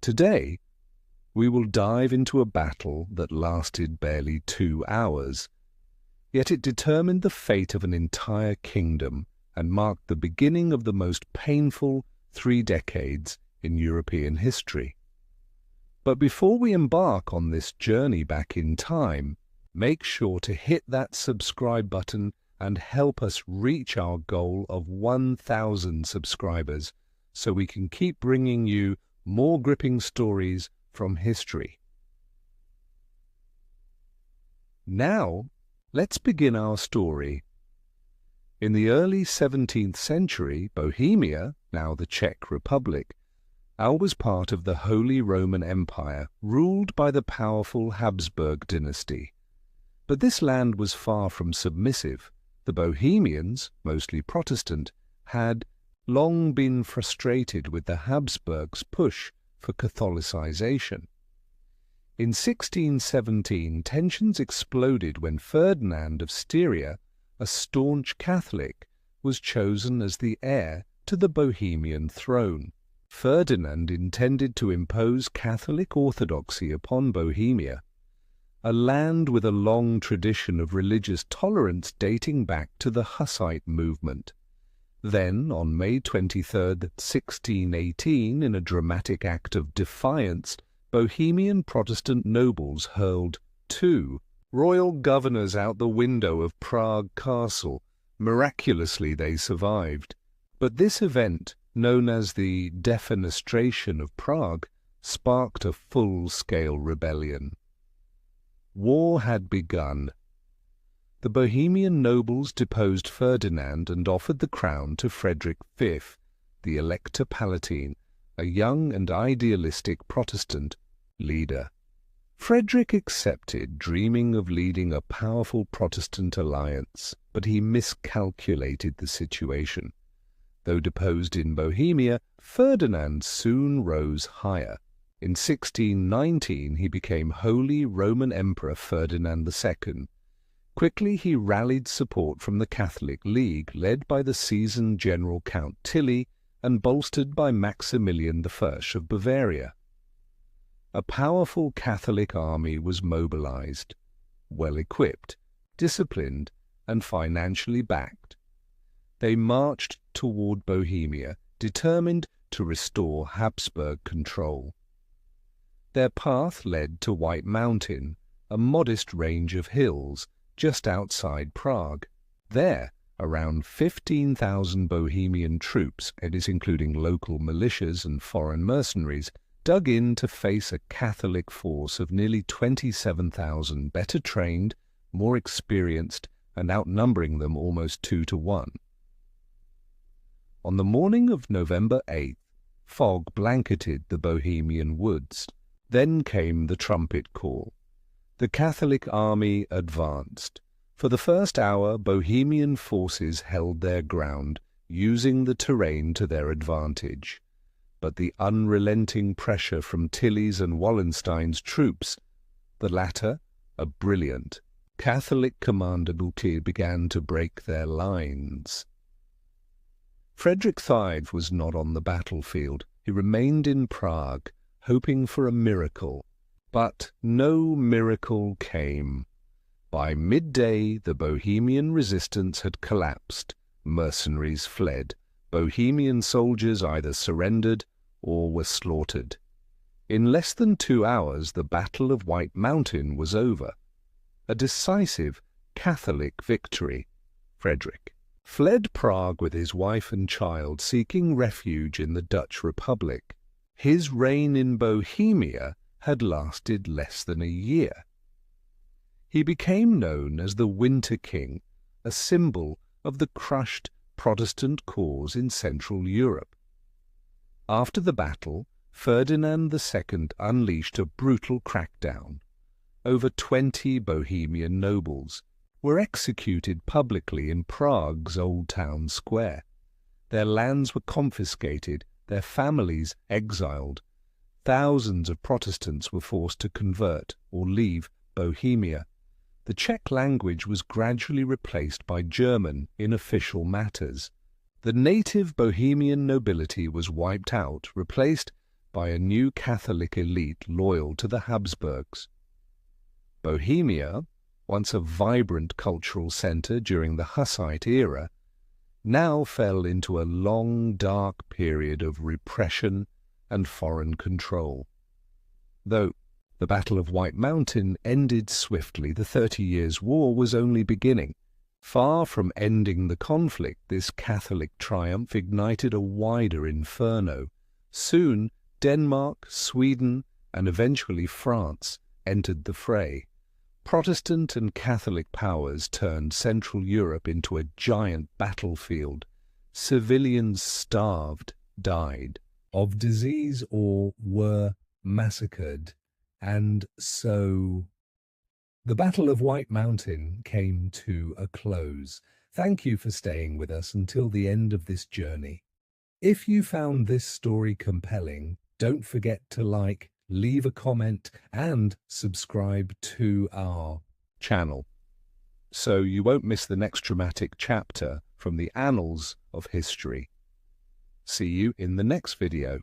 Today, we will dive into a battle that lasted barely 2 hours, yet it determined the fate of an entire kingdom and marked the beginning of the most painful 3 decades in European history. But before we embark on this journey back in time, make sure to hit that subscribe button and help us reach our goal of 1,000 subscribers so we can keep bringing you more gripping stories from history. Now, let's begin our story. In the early 17th century, Bohemia, now the Czech Republic, was part of the Holy Roman Empire, ruled by the powerful Habsburg dynasty. But this land was far from submissive. The Bohemians, mostly Protestant, had long been frustrated with the Habsburgs' push for Catholicization. In 1617, tensions exploded when Ferdinand of Styria, a staunch Catholic, was chosen as the heir to the Bohemian throne. Ferdinand intended to impose Catholic orthodoxy upon Bohemia, a land with a long tradition of religious tolerance dating back to the Hussite movement. Then, on May 23, 1618, in a dramatic act of defiance, Bohemian Protestant nobles hurled 2 royal governors out the window of Prague Castle. Miraculously, they survived. But this event, known as the Defenestration of Prague, sparked a full-scale rebellion. War had begun. The Bohemian nobles deposed Ferdinand and offered the crown to Frederick V, the Elector Palatine, a young and idealistic Protestant leader. Frederick accepted, dreaming of leading a powerful Protestant alliance, but he miscalculated the situation. Though deposed in Bohemia, Ferdinand soon rose higher. In 1619 he became Holy Roman Emperor Ferdinand II. Quickly he rallied support from the Catholic League, led by the seasoned General Count Tilly and bolstered by Maximilian I of Bavaria. A powerful Catholic army was mobilized, well-equipped, disciplined, and financially backed. They marched toward Bohemia, determined to restore Habsburg control. Their path led to White Mountain, a modest range of hills just outside Prague. There, around 15,000 Bohemian troops, it is including local militias and foreign mercenaries, dug in to face a Catholic force of nearly 27,000, better trained, more experienced, and outnumbering them almost 2 to 1. On the morning of November 8th, fog blanketed the Bohemian woods. Then came the trumpet call. The Catholic army advanced. For the first hour, Bohemian forces held their ground, using the terrain to their advantage. But the unrelenting pressure from Tilly's and Wallenstein's troops, the latter, a brilliant Catholic commander, began to break their lines. Frederick V was not on the battlefield. He remained in Prague, hoping for a miracle. But no miracle came. By midday, the Bohemian resistance had collapsed. Mercenaries fled. Bohemian soldiers either surrendered or were slaughtered. In less than 2 hours, the Battle of White Mountain was over. A decisive Catholic victory. Frederick fled Prague with his wife and child, seeking refuge in the Dutch Republic. His reign in Bohemia had lasted less than a year. He became known as the Winter King, a symbol of the crushed Protestant cause in Central Europe. After the battle, Ferdinand II unleashed a brutal crackdown. Over 20 Bohemian nobles were executed publicly in Prague's Old Town Square. Their lands were confiscated, their families exiled. Thousands of Protestants were forced to convert or leave Bohemia. The Czech language was gradually replaced by German in official matters. The native Bohemian nobility was wiped out, replaced by a new Catholic elite loyal to the Habsburgs. Bohemia, once a vibrant cultural centre during the Hussite era, now fell into a long, dark period of repression and foreign control. Though the Battle of White Mountain ended swiftly, the 30 Years' War was only beginning. Far from ending the conflict, this Catholic triumph ignited a wider inferno. Soon, Denmark, Sweden, and eventually France entered the fray. Protestant and Catholic powers turned Central Europe into a giant battlefield. Civilians starved, died of disease, or were massacred. And so the Battle of White Mountain came to a close. Thank you for staying with us until the end of this journey. If you found this story compelling, don't forget to like, leave a comment, and subscribe to our channel so you won't miss the next dramatic chapter from the annals of history. See you in the next video.